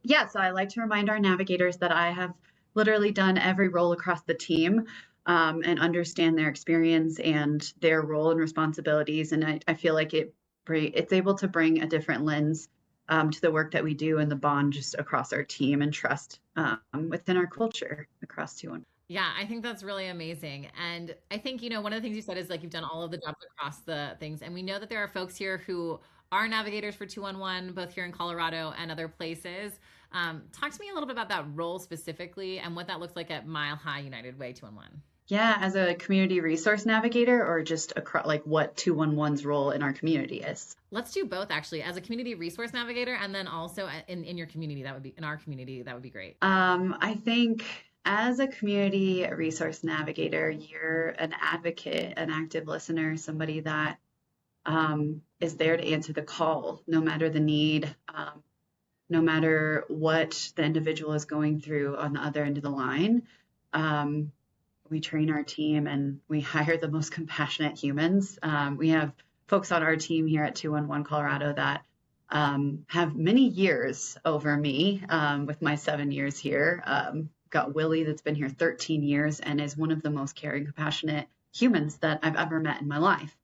Yeah, so I like to remind our navigators that I have literally done every role across the team, and understand their experience and their role and responsibilities. And I feel like it's able to bring a different lens to the work that we do and the bond just across our team and trust within our culture across 211. Yeah, I think that's really amazing. And I think, one of the things you said is like you've done all of the jobs across the things. And we know that there are folks here who are navigators for 211, both here in Colorado and other places. Talk to me a little bit about that role specifically and what that looks like at Mile High United Way 211. Yeah, as a community resource navigator or just across like what 211's role in our community is. Let's do both actually, as a community resource navigator and then also in your community, in our community, that would be great. I think as a community resource navigator, you're an advocate, an active listener, somebody that is there to answer the call, no matter the need, no matter what the individual is going through on the other end of the line. We train our team and we hire the most compassionate humans. We have folks on our team here at 211 Colorado that have many years over me with my 7 years here. Got Willie that's been here 13 years and is one of the most caring, compassionate humans that I've ever met in my life.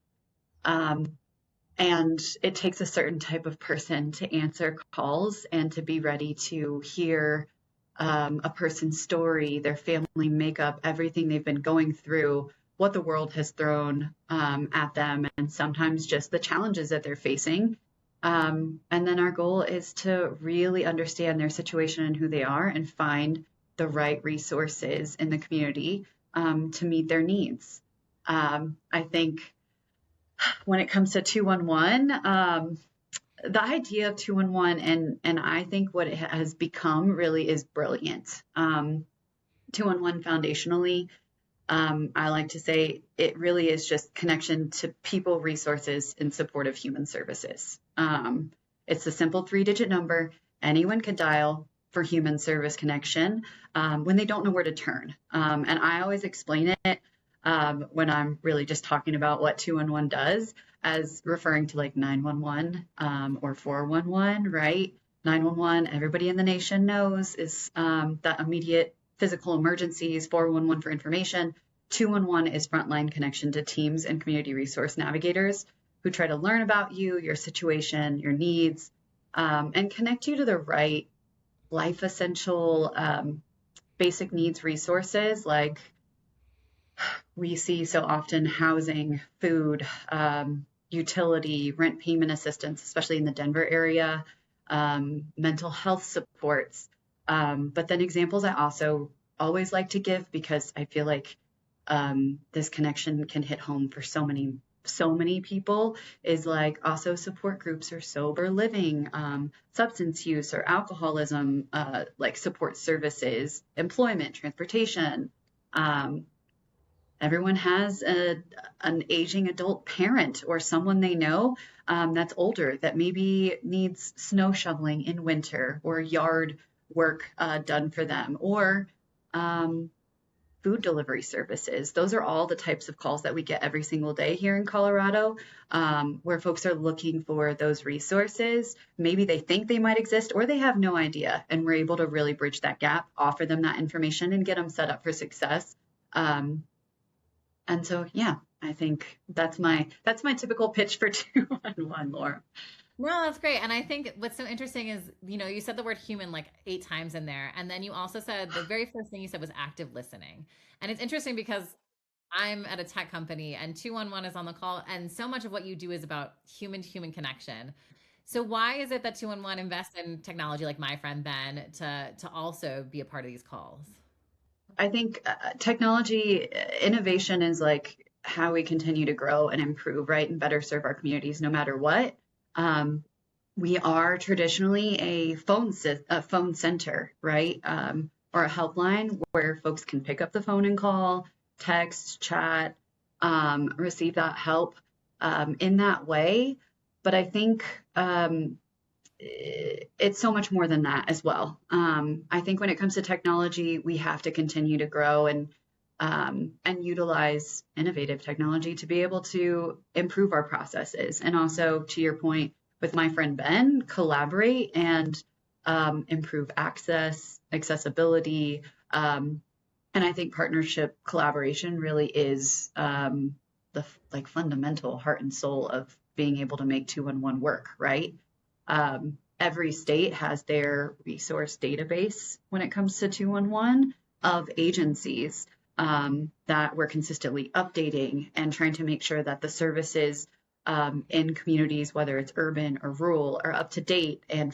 And it takes a certain type of person to answer calls and to be ready to hear a person's story, their family makeup, everything they've been going through, what the world has thrown at them, and sometimes just the challenges that they're facing. And then our goal is to really understand their situation and who they are and find the right resources in the community to meet their needs. I think when it comes to 211, the idea of 211 and I think what it has become really is brilliant. 211 foundationally, I like to say it really is just connection to people, resources, and supportive human services. It's a simple 3-digit number anyone can dial for human service connection when they don't know where to turn. And I always explain it when I'm really just talking about what 211 does as referring to like 911 or 411, right? 911, everybody in the nation knows is that immediate physical emergencies, 411 for information. 211 is frontline connection to teams and community resource navigators who try to learn about you, your situation, your needs, and connect you to the right life essential basic needs resources like we see so often housing, food, utility, rent payment assistance, especially in the Denver area, mental health supports. But then examples I also always like to give because I feel like this connection can hit home for so many people is like also support groups or sober living, substance use or alcoholism, like support services, employment, transportation. Everyone has an aging adult parent or someone they know that's older that maybe needs snow shoveling in winter or yard work done for them or food delivery services. Those are all the types of calls that we get every single day here in Colorado where folks are looking for those resources. Maybe they think they might exist or they have no idea. And we're able to really bridge that gap, offer them that information and get them set up for success. And so, yeah, I think that's my typical pitch for 211, Laura. No, that's great. And I think what's so interesting is, you said the word human like 8 times in there. And then you also said the very first thing you said was active listening. And it's interesting because I'm at a tech company and 211 is on the call. And so much of what you do is about human to human connection. So why is it that 211 invests in technology like MyFriendBen to also be a part of these calls? I think technology innovation is like how we continue to grow and improve, right? And better serve our communities no matter what. We are traditionally a phone center, right? Or a helpline where folks can pick up the phone and call, text, chat, receive that help in that way. But I think it's so much more than that as well. I think when it comes to technology, we have to continue to grow and utilize innovative technology to be able to improve our processes. And also, to your point, with MyFriendBen, collaborate and improve accessibility. And I think partnership collaboration really is the like fundamental heart and soul of being able to make 211 work, right? Every state has their resource database when it comes to 211 of agencies that we're consistently updating and trying to make sure that the services in communities, whether it's urban or rural, are up to date and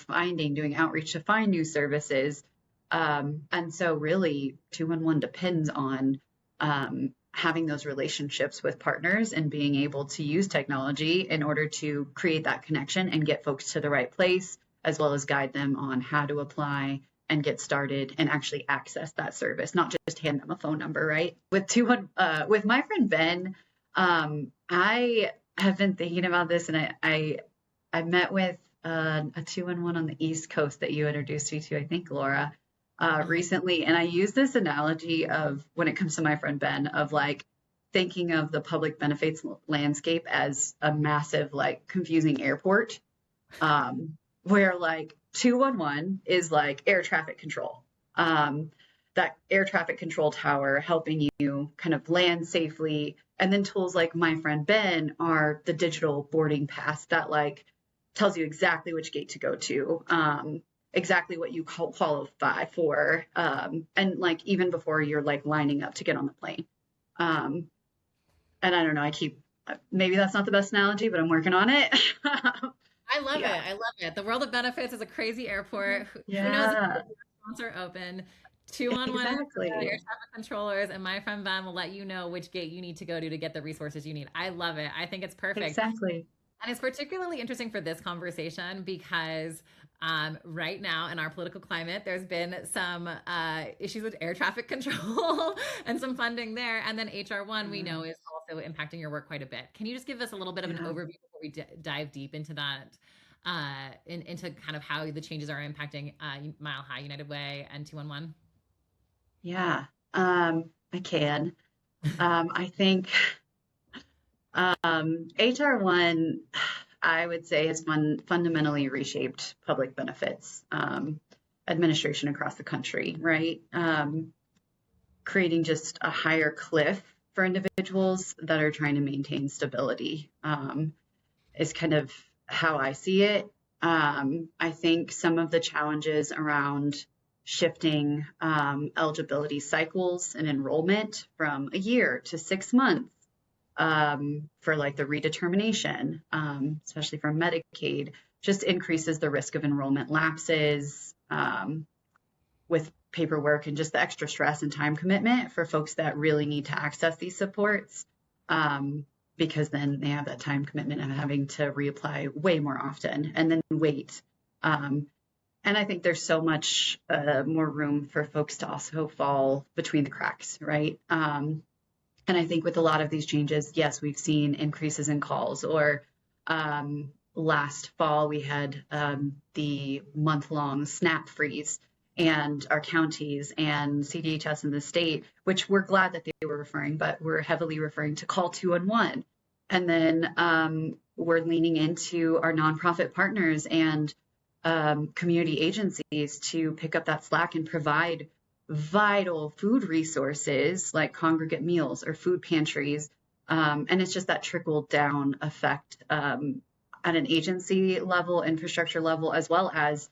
doing outreach to find new services. And so really 211 depends on having those relationships with partners and being able to use technology in order to create that connection and get folks to the right place, as well as guide them on how to apply and get started and actually access that service, not just hand them a phone number, right? With MyFriendBen, I have been thinking about this, and I met with a 211 on the East Coast that you introduced me to, I think, Laura, recently. And I use this analogy of when it comes to MyFriendBen of like thinking of the public benefits landscape as a massive, like confusing airport, where like 211 is like air traffic control. That air traffic control tower helping you kind of land safely. And then tools like MyFriendBen are the digital boarding pass that like tells you exactly which gate to go to, exactly what you qualify for, and like even before you're like lining up to get on the plane. And I don't know, maybe that's not the best analogy, but I'm working on it. I love it. I love it. The world of benefits is a crazy airport. Who knows if the restaurants are open? 211 exactly. Air traffic controllers, and MyFriendBen will let you know which gate you need to go to get the resources you need. I love it. I think it's perfect. Exactly. And it's particularly interesting for this conversation because right now in our political climate, there's been some issues with air traffic control and some funding there. And then HR1, we know, is also impacting your work quite a bit. Can you just give us a little bit of an overview before we dive deep into that, into kind of how the changes are impacting Mile High, United Way, and 211? Yeah, I can. I think HR1, I would say, has fundamentally reshaped public benefits administration across the country, right? Creating just a higher cliff for individuals that are trying to maintain stability is kind of how I see it. I think some of the challenges around shifting eligibility cycles and enrollment from a year to 6 months for like the redetermination, especially for Medicaid, just increases the risk of enrollment lapses with paperwork and just the extra stress and time commitment for folks that really need to access these supports, because then they have that time commitment of having to reapply way more often and then wait. And I think there's so much more room for folks to also fall between the cracks, right? And I think with a lot of these changes, yes, we've seen increases in calls. Or last fall, we had the month-long SNAP freeze, and our counties and CDHS in the state, which we're glad that they were referring, but we're heavily referring to call 211. And then we're leaning into our nonprofit partners and community agencies to pick up that slack and provide vital food resources like congregate meals or food pantries. And it's just that trickle down effect at an agency level, infrastructure level, as well as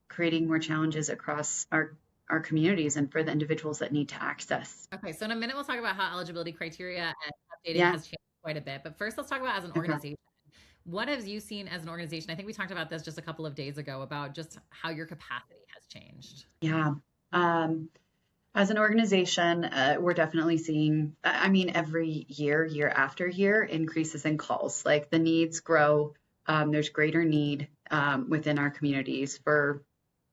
creating more challenges across our communities and for the individuals that need to access. Okay, so in a minute, we'll talk about how eligibility criteria and updating has changed quite a bit. But first, let's talk about as an organization. What have you seen as an organization? I think we talked about this just a couple of days ago about just how your capacity has changed. Yeah. As an organization, we're definitely seeing, every year after year, increases in calls. Like the needs grow. There's greater need within our communities for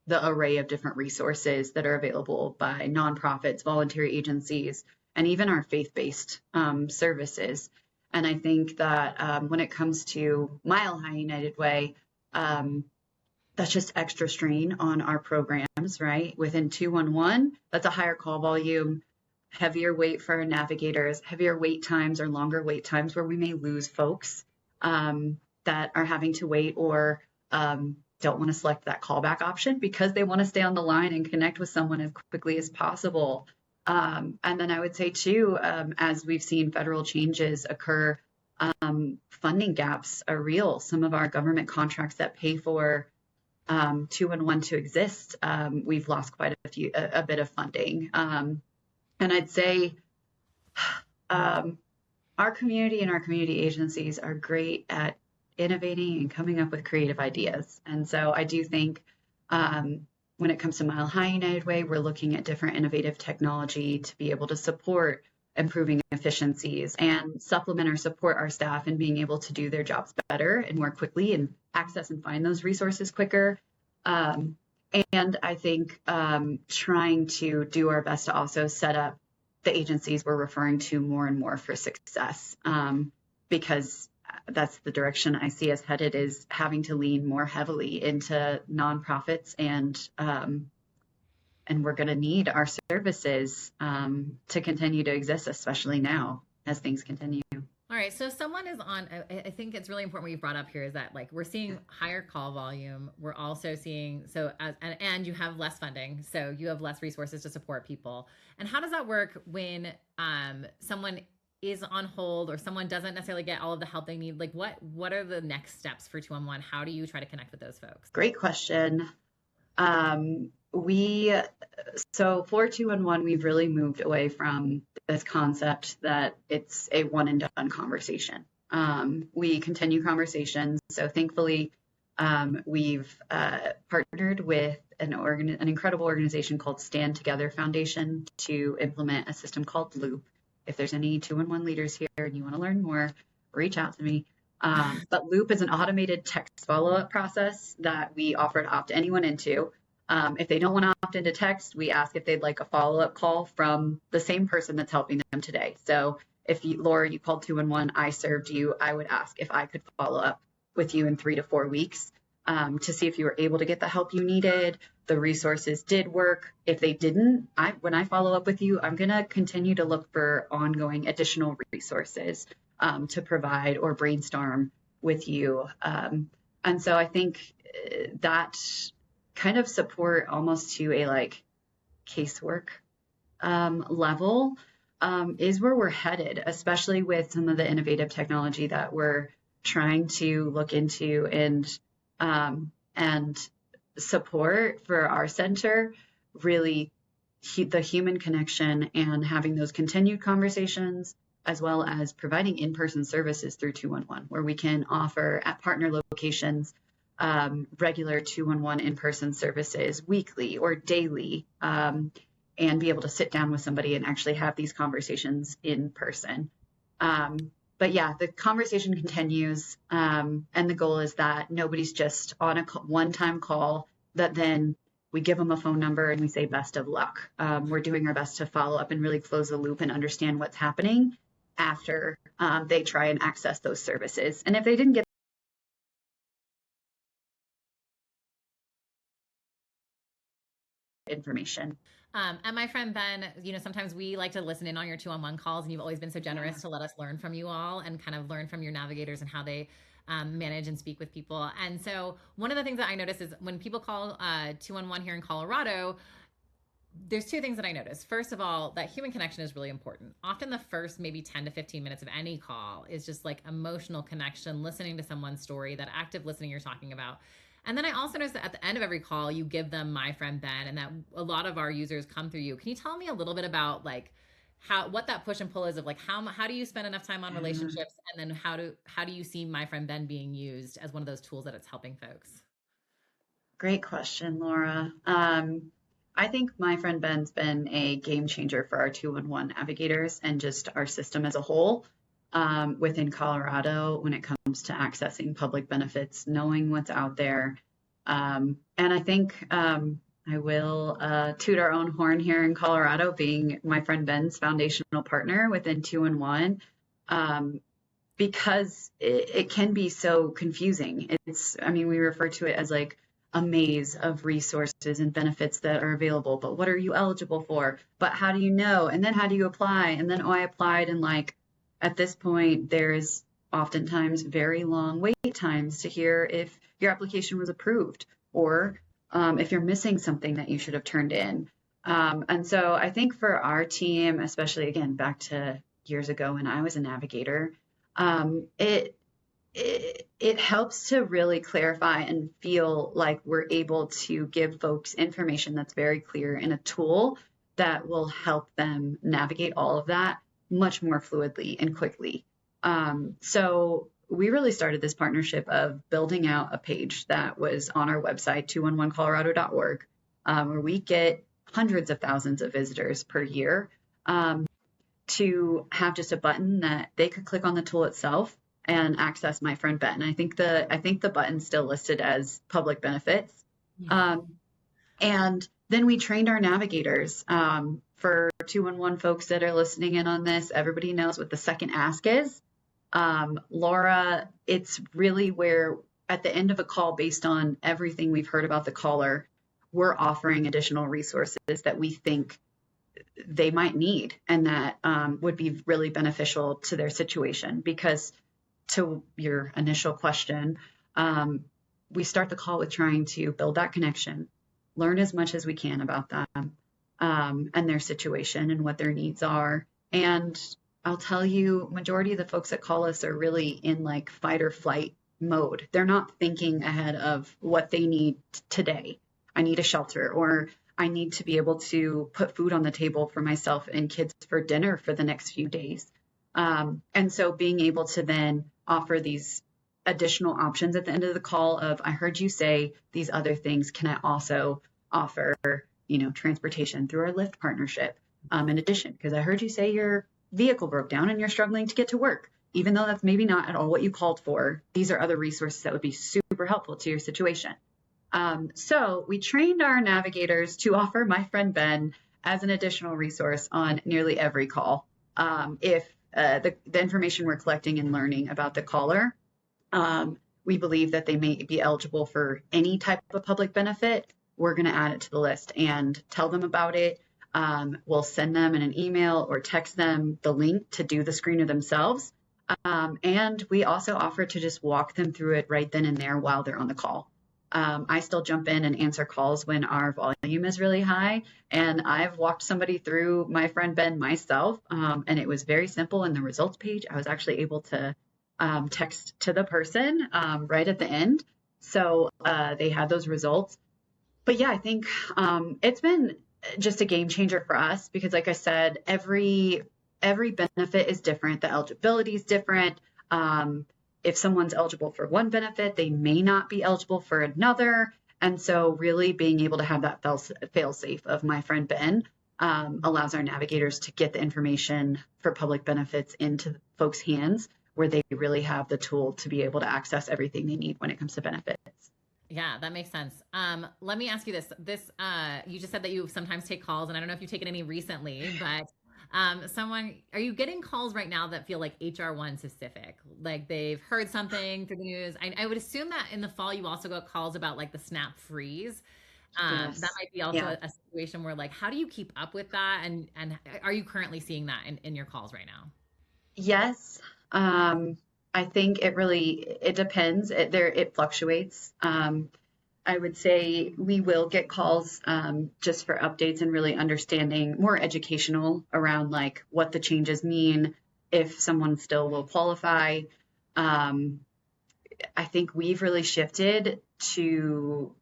the array of different resources that are available by nonprofits, voluntary agencies, and even our faith-based services. And I think that when it comes to Mile High United Way, that's just extra strain on our programs, right? Within 211, that's a higher call volume, heavier weight for our navigators, heavier wait times or longer wait times where we may lose folks that are having to wait or don't want to select that callback option because they want to stay on the line and connect with someone as quickly as possible. And then I would say too, as we've seen federal changes occur, funding gaps are real. Some of our government contracts that pay for 211 to exist, we've lost quite a bit of funding. And I'd say our community and our community agencies are great at innovating and coming up with creative ideas. And so I do think when it comes to Mile High United Way, we're looking at different innovative technology to be able to support improving efficiencies and supplement or support our staff in being able to do their jobs better and more quickly and access and find those resources quicker. And I think trying to do our best to also set up the agencies we're referring to more and more for success, because that's the direction I see us headed, is having to lean more heavily into nonprofits, and we're going to need our services to continue to exist, especially now as things continue. All right. So someone is on, I think it's really important what you brought up here is that like we're seeing higher call volume. We're also seeing, and you have less funding. So you have less resources to support people. And how does that work when someone is on hold or someone doesn't necessarily get all of the help they need? Like what are the next steps for 211? How do you try to connect with those folks? Great question. So for 211, we've really moved away from this concept that it's a one and done conversation. We continue conversations. So thankfully, we've partnered with an incredible organization called Stand Together Foundation to implement a system called Loop. If there's any 211 leaders here and you want to learn more, reach out to me. But Loop is an automated text follow-up process that we offer to opt anyone into. If they don't want to opt into text, we ask if they'd like a follow-up call from the same person that's helping them today. So if Laura, you called 211, I served you, I would ask if I could follow up with you in 3 to 4 weeks to see if you were able to get the help you needed, the resources did work. If they didn't, when I follow up with you, I'm going to continue to look for ongoing additional resources to provide or brainstorm with you. And so I think that kind of support almost to a like casework level is where we're headed, especially with some of the innovative technology that we're trying to look into and support for our center. Really, the human connection and having those continued conversations, as well as providing in-person services through 211, where we can offer at partner locations regular 211 in-person services weekly or daily, and be able to sit down with somebody and actually have these conversations in person. But yeah, the conversation continues, and the goal is that nobody's just on a one-time call that then we give them a phone number and we say best of luck. We're doing our best to follow up and really close the loop and understand what's happening after they try and access those services. And if they didn't get information. And my friend Ben, sometimes we like to listen in on your 211 calls, and you've always been so generous to let us learn from you all and kind of learn from your navigators and how they manage and speak with people. And so one of the things that I notice is when people call 211 here in Colorado, there's 2 things that I notice. First of all, that human connection is really important. Often the first maybe 10 to 15 minutes of any call is just like emotional connection, listening to someone's story, that active listening you're talking about. And then I also noticed that at the end of every call, you give them MyFriendBen, and that a lot of our users come through you. Can you tell me a little bit about like what that push and pull is of like how do you spend enough time on relationships, and then how do you see MyFriendBen being used as one of those tools that it's helping folks? Great question, Laura. I think MyFriendBen's been a game changer for our 211 navigators and just our system as a whole within Colorado when it comes to accessing public benefits, knowing what's out there. And I think I will toot our own horn here in Colorado, being MyFriendBen's foundational partner within 211, because it can be so confusing. We refer to it as like a maze of resources and benefits that are available, but what are you eligible for? But how do you know? And then how do you apply? And then, I applied, and like, at this point, there's oftentimes very long wait times to hear if your application was approved, or if you're missing something that you should have turned in. And so I think for our team, especially again, back to years ago when I was a navigator, it helps to really clarify and feel like we're able to give folks information that's very clear in a tool that will help them navigate all of that much more fluidly and quickly. So we really started this partnership of building out a page that was on our website, 211colorado.org, where we get hundreds of thousands of visitors per year, to have just a button that they could click on the tool itself and access MyFriendBen. I think the button's still listed as public benefits. Yeah. And then we trained our navigators. For 211 folks that are listening in on this, everybody knows what the second ask is. Laura, it's really where at the end of a call, based on everything we've heard about the caller, we're offering additional resources that we think they might need and that would be really beneficial to their situation. Because to your initial question, we start the call with trying to build that connection, learn as much as we can about them and their situation and what their needs are. And I'll tell you, majority of the folks that call us are really in like fight or flight mode. They're not thinking ahead of what they need today. I need a shelter, or I need to be able to put food on the table for myself and kids for dinner for the next few days. And so being able to then offer these additional options at the end of the call of, I heard you say these other things. Can I also offer, transportation through our Lyft partnership in addition? Because I heard you say your vehicle broke down and you're struggling to get to work. Even though that's maybe not at all what you called for, these are other resources that would be super helpful to your situation. So we trained our navigators to offer MyFriendBen as an additional resource on nearly every call. If the information we're collecting and learning about the caller, we believe that they may be eligible for any type of public benefit, we're going to add it to the list and tell them about it. We'll send them in an email or text them the link to do the screener themselves. And we also offer to just walk them through it right then and there while they're on the call. I still jump in and answer calls when our volume is really high. And I've walked somebody through MyFriendBen myself, and it was very simple. In the results page, I was actually able to text to the person right at the end. So they had those results. But yeah, I think it's been just a game changer for us because, like I said, every benefit is different. The eligibility is different. If someone's eligible for one benefit, they may not be eligible for another. And so really being able to have that fail-safe of MyFriendBen allows our navigators to get the information for public benefits into folks' hands where they really have the tool to be able to access everything they need when it comes to benefits. Yeah, that makes sense. Let me ask you this. You just said that you sometimes take calls, and I don't know if you've taken any recently, but are you getting calls right now that feel like HR1 specific? Like they've heard something through the news? I would assume that in the fall, you also got calls about like the SNAP freeze. Yes. That might be also a situation where like, how do you keep up with that? And are you currently seeing that in your calls right now? Yes. I think it depends. It fluctuates. I would say we will get calls just for updates and really understanding, more educational around like what the changes mean, if someone still will qualify. I think we've really shifted to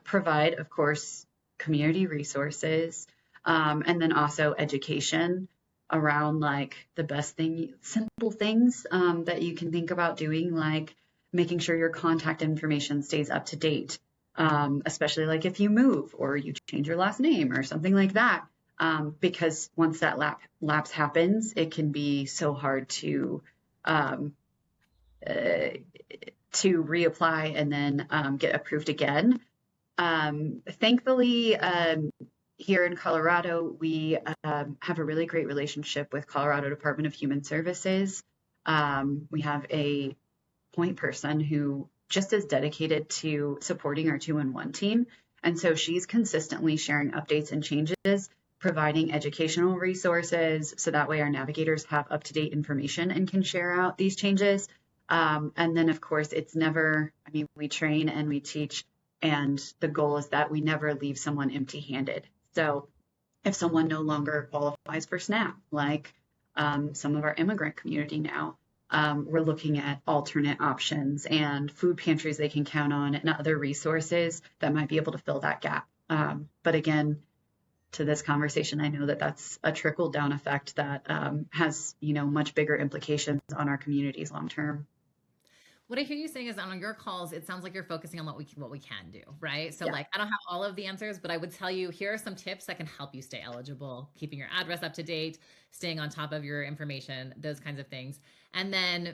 provide, of course, community resources and then also education around like the best simple things that you can think about doing, like making sure your contact information stays up to date, especially like if you move or you change your last name or something like that, because once that lapse happens, it can be so hard to reapply and then get approved again. Thankfully, here in Colorado, we have a really great relationship with Colorado Department of Human Services. We have a point person who just is dedicated to supporting our 211 team. And so she's consistently sharing updates and changes, providing educational resources. So that way our navigators have up-to-date information and can share out these changes. And then, of course, it's never, I mean, we train and we teach, and the goal is that we never leave someone empty-handed. So if someone no longer qualifies for SNAP, like some of our immigrant community now, we're looking at alternate options and food pantries they can count on and other resources that might be able to fill that gap. But again, to this conversation, I know that that's a trickle down effect that has, much bigger implications on our communities long term. What I hear you saying is on your calls, it sounds like you're focusing on what we can do, right? So Yeah. like I don't have all of the answers, but I would tell you here are some tips that can help you stay eligible, keeping your address up to date, staying on top of your information, those kinds of things. And then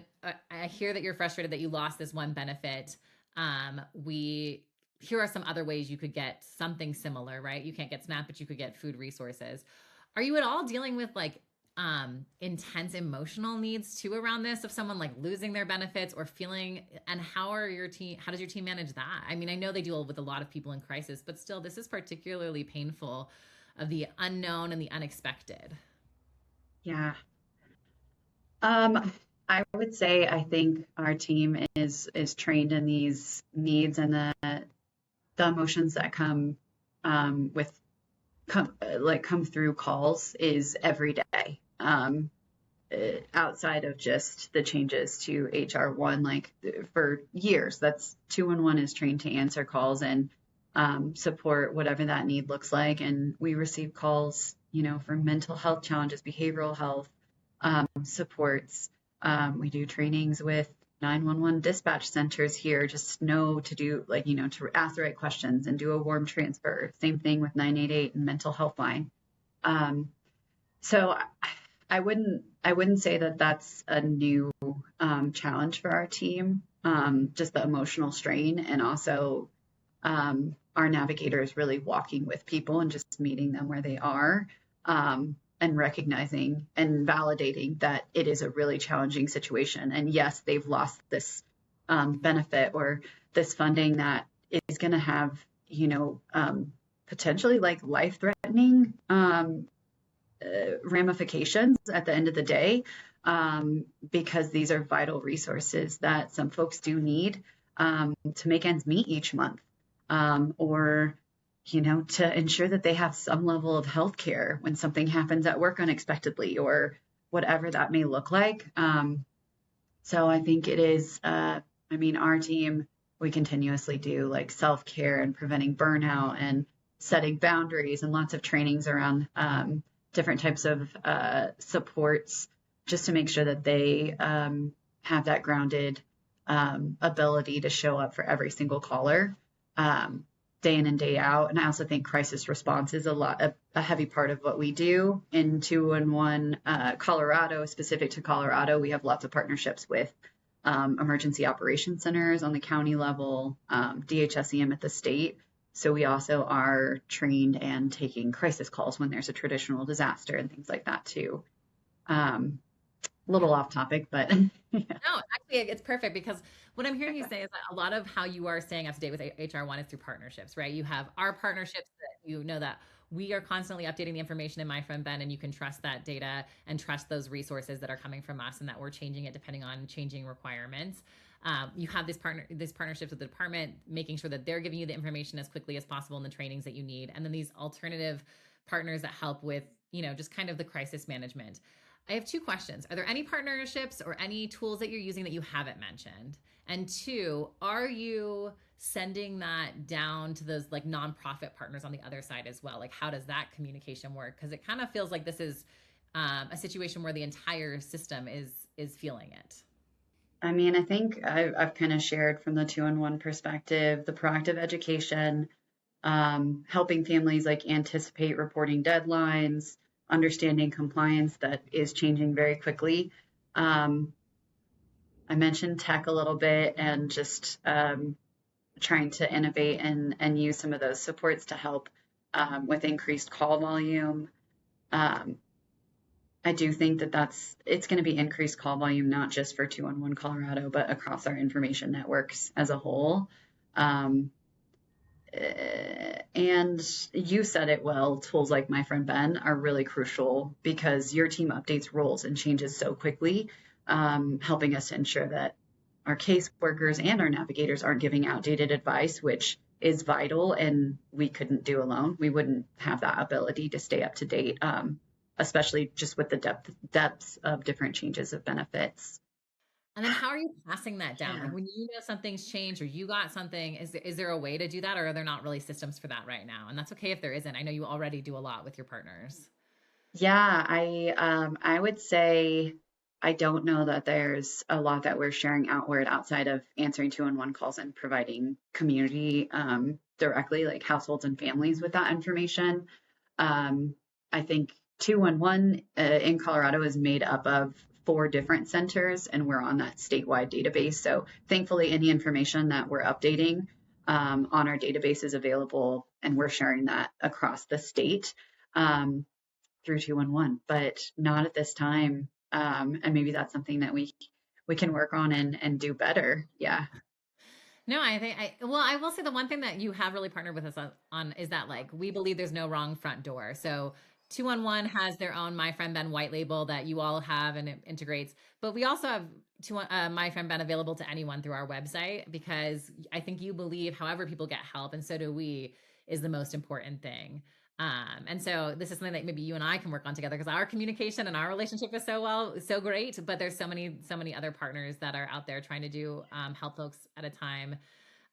I hear that you're frustrated that you lost this one benefit. Here are some other ways you could get something similar, right? You can't get SNAP, but you could get food resources. Are you at all dealing with like intense emotional needs too around this, of someone like losing their benefits or feeling, and how does your team manage that? I mean, I know they deal with a lot of people in crisis, but still this is particularly painful, of the unknown and the unexpected. Yeah. I would say I think our team is trained in these needs and the emotions that come come through calls is every day. Outside of just the changes to HR1, like for years, that's 211 is trained to answer calls and support whatever that need looks like. And we receive calls, for mental health challenges, behavioral health supports. We do trainings with 911 dispatch centers here, just know to do to ask the right questions and do a warm transfer. Same thing with 988 and mental health line. So I wouldn't say that that's a new challenge for our team. Just the emotional strain, and also our navigators really walking with people and just meeting them where they are, and recognizing and validating that it is a really challenging situation. And yes, they've lost this benefit or this funding that is going to have, potentially like life-threatening ramifications at the end of the day, because these are vital resources that some folks do need to make ends meet each month, or to ensure that they have some level of health care when something happens at work unexpectedly or whatever that may look like. So I think it is, our team, we continuously do like self-care and preventing burnout and setting boundaries and lots of trainings around different types of supports, just to make sure that they have that grounded ability to show up for every single caller, day in and day out. And I also think crisis response is a heavy part of what we do. In 211 Colorado, specific to Colorado, we have lots of partnerships with emergency operations centers on the county level, DHSEM at the state. So we also are trained and taking crisis calls when there's a traditional disaster and things like that too. A little off topic, but yeah. No, actually, it's perfect, because what I'm hearing you say is that a lot of how you are staying up to date with HR1 is through partnerships, right? You have our partnerships that that we are constantly updating the information in MyFriendBen, and you can trust that data and trust those resources that are coming from us, and that we're changing it depending on changing requirements. You have these partnerships with the department, making sure that they're giving you the information as quickly as possible in the trainings that you need. And then these alternative partners that help with, just kind of the crisis management. I have two questions. Are there any partnerships or any tools that you're using that you haven't mentioned? And two, are you sending that down to those like nonprofit partners on the other side as well? Like, how does that communication work? Because it kind of feels like this is a situation where the entire system is feeling it. I mean, I think I've kind of shared from the 211 perspective, the proactive education, helping families like anticipate reporting deadlines, understanding compliance that is changing very quickly. I mentioned tech a little bit, and just trying to innovate and use some of those supports to help with increased call volume. I do think that it's going to be increased call volume, not just for 211 Colorado, but across our information networks as a whole. And you said it well, tools like MyFriendBen are really crucial, because your team updates roles and changes so quickly, helping us to ensure that our caseworkers and our navigators aren't giving outdated advice, which is vital and we couldn't do alone. We wouldn't have that ability to stay up to date, especially just with the depths of different changes of benefits. And then how are you passing that down? Yeah. Like when you know something's changed or you got something, is there a way to do that, or are there not really systems for that right now? And that's okay if there isn't. I know you already do a lot with your partners. Yeah, I would say I don't know that there's a lot that we're sharing outward outside of answering 211 calls and providing community directly, like households and families with that information. I think 211 in Colorado is made up of 4 different centers, and we're on that statewide database. So thankfully, any information that we're updating on our database is available, and we're sharing that across the state. Through 211, but not at this time. And maybe that's something that we can work on and do better. Yeah. No, I will say the one thing that you have really partnered with us on is that like we believe there's no wrong front door. So 211 has their own MyFriendBen white label that you all have and it integrates. But we also have MyFriendBen available to anyone through our website because I think you believe however people get help, and so do we, is the most important thing. And so this is something that maybe you and I can work on together because our communication and our relationship is so great, but there's so many other partners that are out there trying to do help folks at a time.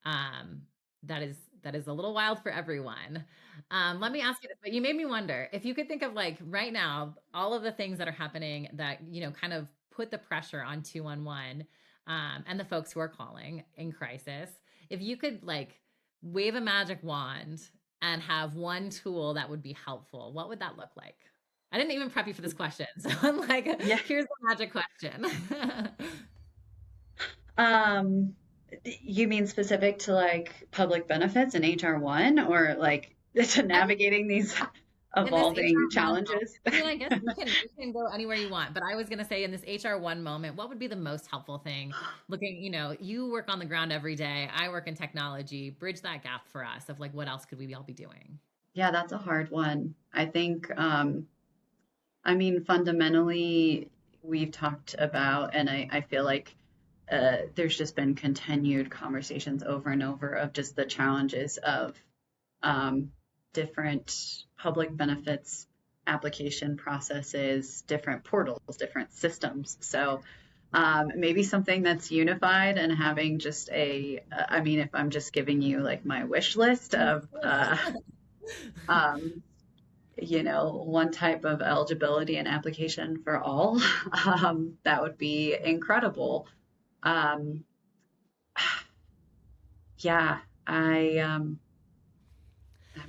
That is a little wild for everyone. Let me ask you this, but you made me wonder if you could think of like right now, all of the things that are happening that, kind of put the pressure on 211 and the folks who are calling in crisis. If you could like wave a magic wand and have one tool that would be helpful, what would that look like? I didn't even prep you for this question. So I'm like, yeah. Here's the magic question. You mean specific to like public benefits and HR1 or like to navigating these evolving challenges? I mean, I guess you can go anywhere you want, but I was going to say in this HR1 moment, what would be the most helpful thing? Looking, you work on the ground every day. I work in technology. Bridge that gap for us of like, what else could we all be doing? Yeah, that's a hard one. I think, I mean, fundamentally, we've talked about, and I feel like there's just been continued conversations over and over of just the challenges of different public benefits application processes, different portals, different systems. So maybe something that's unified and having just I mean, if I'm just giving you like my wish list of, one type of eligibility and application for all, that would be incredible. Yeah, I'm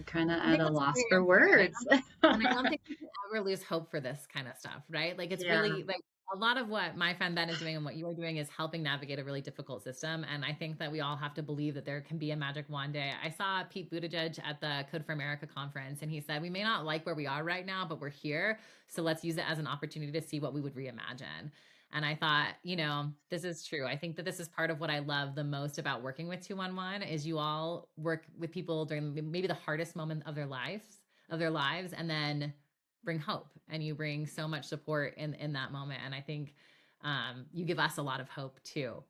kind of at a loss for words. And I don't think you can ever lose hope for this kind of stuff, right? Like it's really like a lot of what MyFriendBen is doing and what you are doing is helping navigate a really difficult system. And I think that we all have to believe that there can be a magic wand day. I saw Pete Buttigieg at the Code for America conference, and he said, we may not like where we are right now, but we're here. So let's use it as an opportunity to see what we would reimagine. And I thought, this is true. I think that this is part of what I love the most about working with 211 is you all work with people during maybe the hardest moment of their lives, and then bring hope, and you bring so much support in that moment. And I think you give us a lot of hope too.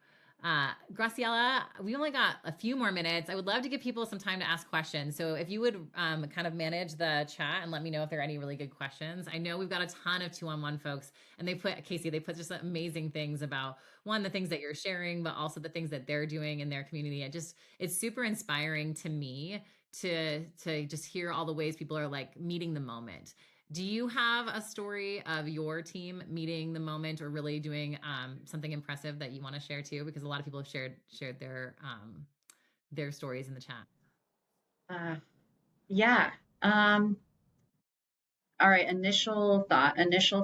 Graciela, we only got a few more minutes. I would love to give people some time to ask questions. So if you would kind of manage the chat and let me know if there are any really good questions. I know we've got a ton of 211 folks, and Kasey, they put just amazing things about the things that you're sharing, but also the things that they're doing in their community. It's super inspiring to me to just hear all the ways people are like meeting the moment. Do you have a story of your team meeting the moment or really doing something impressive that you want to share too? Because a lot of people have shared their stories in the chat. Yeah. All right. Initial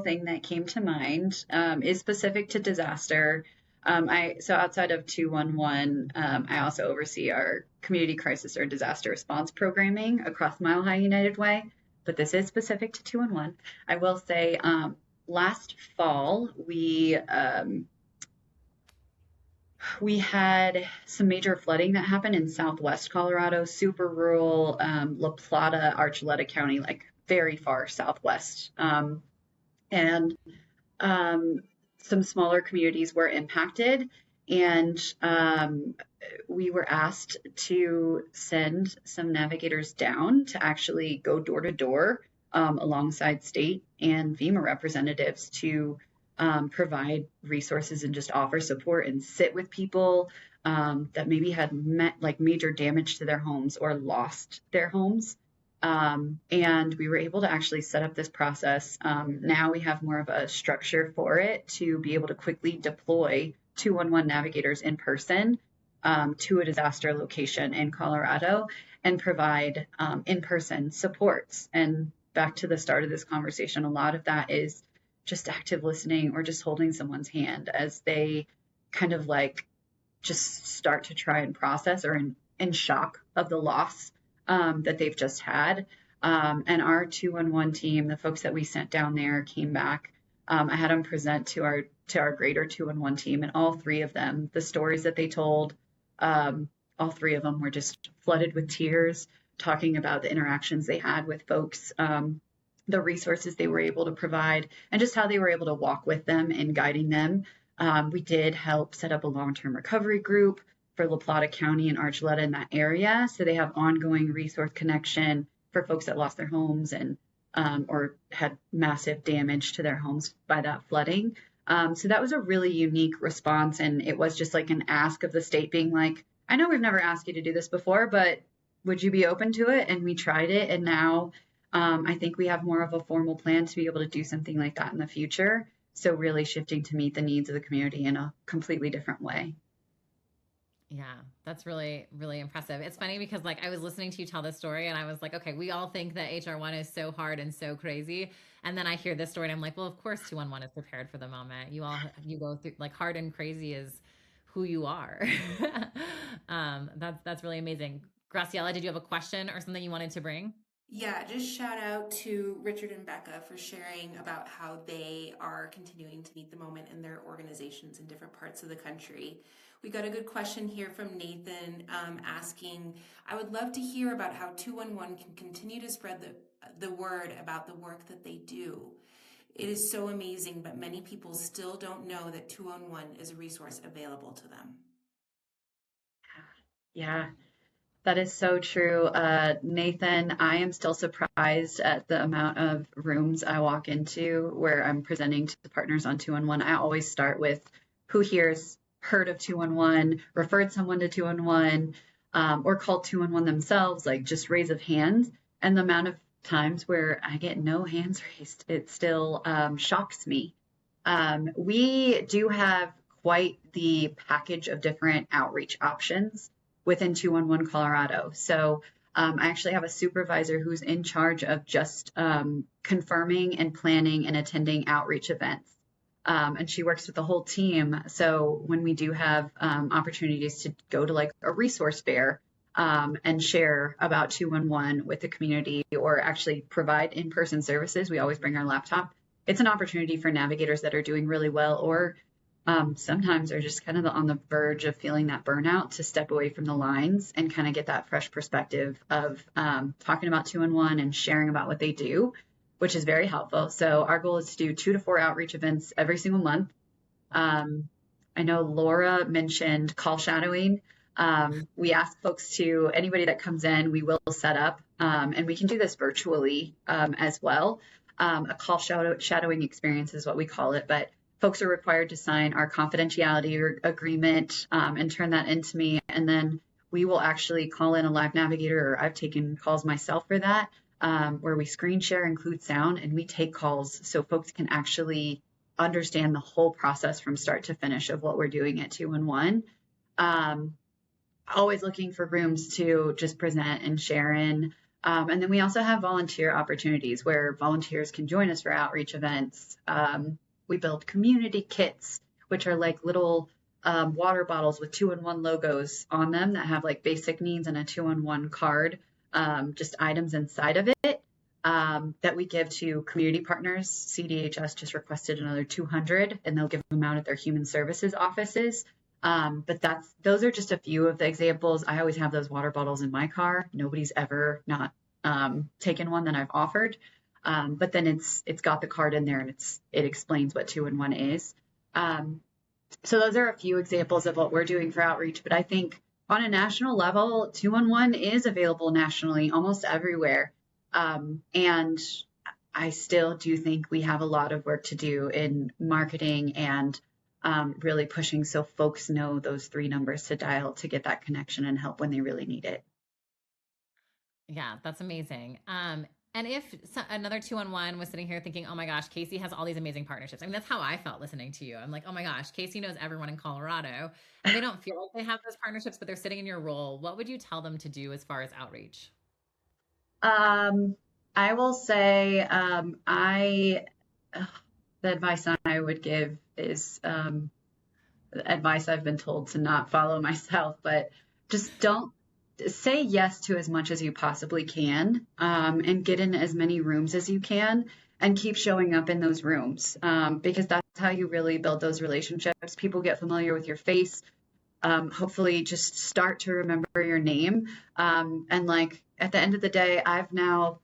thing that came to mind is specific to disaster. So outside of 211, I also oversee our community crisis or disaster response programming across Mile High United Way. But this is specific to 211. I will say last fall, we had some major flooding that happened in southwest Colorado, super rural, La Plata, Archuleta County, like very far southwest. And some smaller communities were impacted. And we were asked to send some navigators down to actually go door to door alongside state and FEMA representatives to provide resources and just offer support and sit with people that maybe had like major damage to their homes or lost their homes. And we were able to actually set up this process. Now we have more of a structure for it to be able to quickly deploy 211 navigators in person to a disaster location in Colorado and provide in-person supports. And back to the start of this conversation, a lot of that is just active listening or just holding someone's hand as they kind of like just start to try and process or in shock of the loss that they've just had. And our 211 team, the folks that we sent down there, came back. I had them present to our greater 211 team, and all three of them, the stories that they told, all three of them were just flooded with tears, talking about the interactions they had with folks, the resources they were able to provide, and just how they were able to walk with them and guiding them. We did help set up a long-term recovery group for La Plata County and Archuleta in that area. So they have ongoing resource connection for folks that lost their homes and or had massive damage to their homes by that flooding. So that was a really unique response. And it was just like an ask of the state being like, I know we've never asked you to do this before, but would you be open to it? And we tried it. And now I think we have more of a formal plan to be able to do something like that in the future. So really shifting to meet the needs of the community in a completely different way. Yeah, that's really, really impressive. It's funny because like I was listening to you tell this story and I was like, okay, we all think that HR1 is so hard and so crazy. And then I hear this story and I'm like, well, of course 211 is prepared for the moment. You go through like hard and crazy is who you are. That's really amazing. Graciela, did you have a question or something you wanted to bring? Yeah, just shout out to Richard and Becca for sharing about how they are continuing to meet the moment in their organizations in different parts of the country. We got a good question here from Nathan asking, I would love to hear about how 211 can continue to spread the word about the work that they do. It is so amazing, but many people still don't know that 211 is a resource available to them. Yeah, that is so true. Nathan, I am still surprised at the amount of rooms I walk into where I'm presenting to the partners on 211. I always start with who here's heard of 211, referred someone to 211, or called 211 themselves, like just raise of hands. And the amount of times where I get no hands raised, it still shocks me. We do have quite the package of different outreach options within 211 Colorado. So I actually have a supervisor who's in charge of just confirming and planning and attending outreach events. And she works with the whole team. So when we do have opportunities to go to like a resource fair and share about 211 with the community or actually provide in-person services, we always bring our laptop. It's an opportunity for navigators that are doing really well or sometimes are just kind of on the verge of feeling that burnout to step away from the lines and kind of get that fresh perspective of talking about 211 and sharing about what they do, which is very helpful. So our goal is to do 2 to 4 outreach events every single month. I know Laura mentioned call shadowing. We ask folks to, anybody that comes in, we will set up, and we can do this virtually as well. A call shadowing experience is what we call it, but folks are required to sign our confidentiality agreement and turn that into me. And then we will actually call in a live navigator, or I've taken calls myself for that, where we screen share, include sound, and we take calls so folks can actually understand the whole process from start to finish of what we're doing at 211. Always looking for rooms to just present and share in. And then we also have volunteer opportunities where volunteers can join us for outreach events. We build community kits, which are like little water bottles with 211 logos on them that have like basic needs and a 211 card, just items inside of it that we give to community partners. CDHS just requested another 200 and they'll give them out at their human services offices. But those are just a few of the examples. I always have those water bottles in my car. Nobody's ever not taken one that I've offered. But then it's got the card in there and it explains what 211 is. So those are a few examples of what we're doing for outreach, but I think on a national level, 211 is available nationally, almost everywhere. And I still do think we have a lot of work to do in marketing and really pushing so folks know those 3 numbers to dial to get that connection and help when they really need it. Yeah, that's amazing. And if another 211 was sitting here thinking, oh my gosh, Kasey has all these amazing partnerships. I mean, that's how I felt listening to you. I'm like, oh my gosh, Kasey knows everyone in Colorado, and they don't feel like they have those partnerships, but they're sitting in your role. What would you tell them to do as far as outreach? I will say, the advice I would give is advice I've been told to not follow myself, but just don't say yes to as much as you possibly can, and get in as many rooms as you can and keep showing up in those rooms, because that's how you really build those relationships. People get familiar with your face. Hopefully just start to remember your name. And like at the end of the day, I've now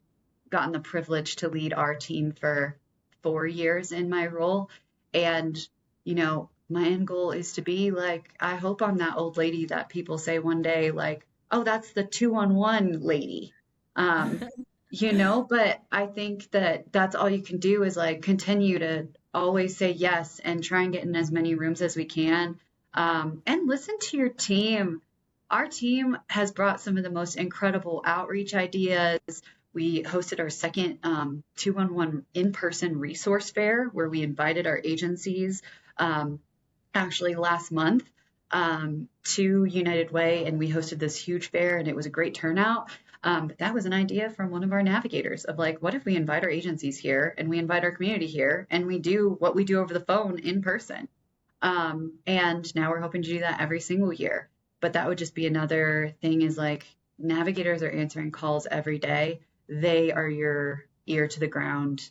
gotten the privilege to lead our team for 4 years in my role. And, my end goal is to be like, I hope I'm that old lady that people say one day, like, oh, that's the 211 lady. But I think that that's all you can do is like continue to always say yes and try and get in as many rooms as we can. And listen to your team. Our team has brought some of the most incredible outreach ideas. We hosted our second 211 in-person resource fair where we invited our agencies actually last month to United Way, and we hosted this huge fair, and it was a great turnout. But that was an idea from one of our navigators of like, what if we invite our agencies here and we invite our community here and we do what we do over the phone in person? And now we're hoping to do that every single year. But that would just be another thing is like navigators are answering calls every day. They are your ear to the ground.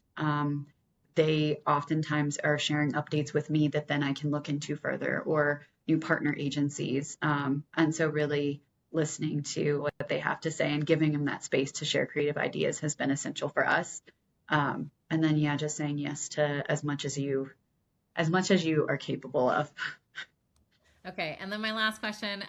They oftentimes are sharing updates with me that then I can look into further or new partner agencies. And so really listening to what they have to say and giving them that space to share creative ideas has been essential for us. And then, yeah, just saying yes to as much as you are capable of. Okay. And then my last question,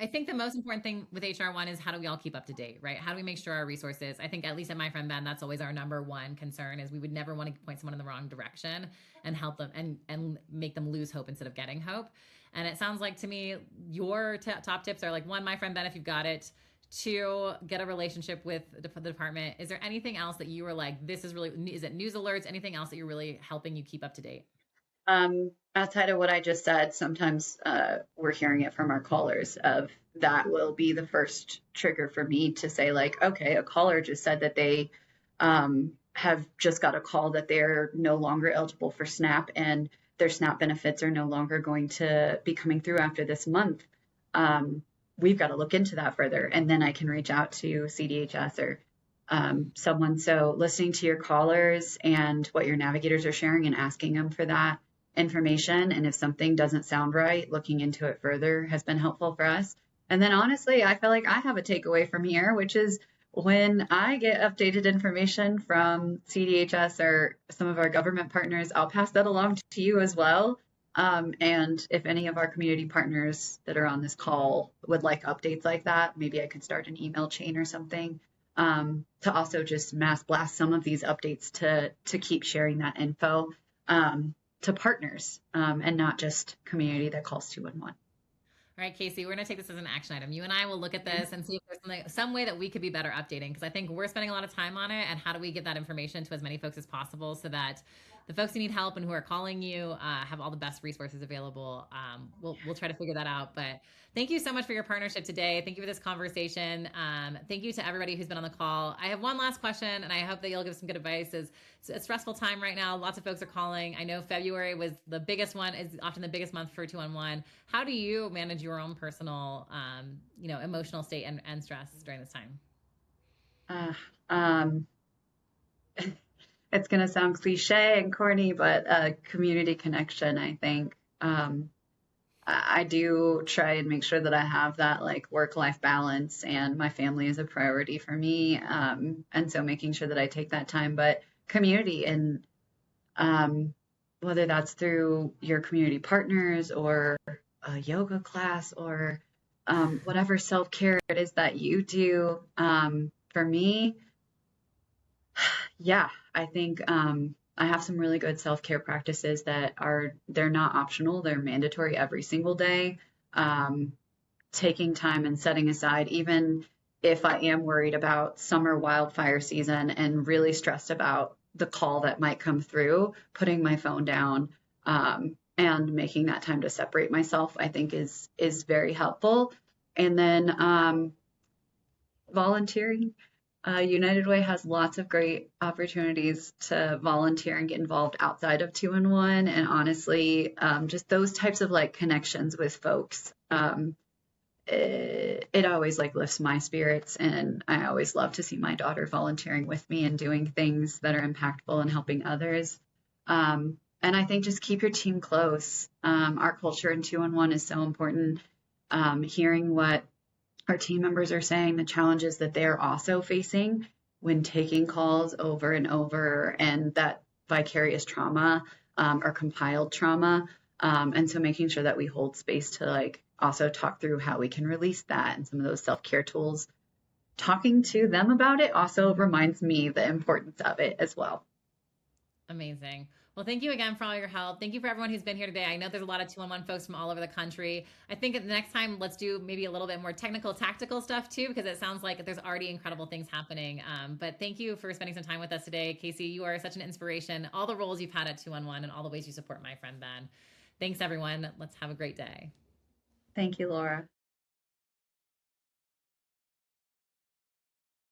I think the most important thing with HR1 is how do we all keep up to date, right? How do we make sure our resources, I think at least at MyFriendBen, that's always our number one concern is we would never want to point someone in the wrong direction and help them and make them lose hope instead of getting hope. And it sounds like to me, your top tips are like 1, MyFriendBen, if you've got it. 2, get a relationship with the department. Is there anything else that you were like, this is really, is it news alerts? Anything else that you're really helping you keep up to date? Outside of what I just said, sometimes we're hearing it from our callers of that will be the first trigger for me to say like, okay, a caller just said that they have just got a call that they're no longer eligible for SNAP and their SNAP benefits are no longer going to be coming through after this month. We've got to look into that further. And then I can reach out to CDHS or someone. So listening to your callers and what your navigators are sharing and asking them for that information. And if something doesn't sound right, looking into it further has been helpful for us. And then honestly, I feel like I have a takeaway from here, which is when I get updated information from CDHS or some of our government partners, I'll pass that along to you as well. And if any of our community partners that are on this call would like updates like that, maybe I could start an email chain or something to also just mass blast some of these updates to keep sharing that info to partners and not just community that calls 211. All right, Kasey, we're going to take this as an action item. You and I will look at this and see if there's some way that we could be better updating, because I think we're spending a lot of time on it. And how do we get that information to as many folks as possible so that the folks who need help and who are calling you have all the best resources available? We'll try to figure that out. But thank you so much for your partnership today. Thank you for this conversation. Thank you to everybody who's been on the call. I have one last question, and I hope that you'll give some good advice. It's a stressful time right now. Lots of folks are calling. I know February was the biggest one, is often the biggest month for 211. How do you manage your own personal, emotional state and stress during this time? It's going to sound cliche and corny, but community connection, I think. I do try and make sure that I have that like work-life balance, and my family is a priority for me. And so making sure that I take that time, but community and whether that's through your community partners or a yoga class or whatever self-care it is that you do. For me, yeah, I think I have some really good self-care practices that they're not optional, they're mandatory every single day. Um, Taking time and setting aside, even if I am worried about summer wildfire season and really stressed about the call that might come through, putting my phone down and making that time to separate myself, I think is very helpful. And then volunteering. United Way has lots of great opportunities to volunteer and get involved outside of 2-in-1. And honestly, just those types of like connections with folks, it always like lifts my spirits. And I always love to see my daughter volunteering with me and doing things that are impactful and helping others. And I think just keep your team close. Our culture in 2-in-1 is so important. Hearing what our team members are saying, the challenges that they're also facing when taking calls over and over, and that vicarious trauma or compiled trauma. And so making sure that we hold space to like also talk through how we can release that and some of those self-care tools. Talking to them about it also reminds me the importance of it as well. Amazing. Well, thank you again for all your help. Thank you for everyone who's been here today. I know there's a lot of 2-in-1 folks from all over the country. I think the next time, let's do maybe a little bit more technical, tactical stuff too, because it sounds like there's already incredible things happening. But thank you for spending some time with us today. Kasey, you are such an inspiration. All the roles you've had at 2-in-1 and all the ways you support My Friend Ben. Thanks, everyone. Let's have a great day. Thank you, Laura.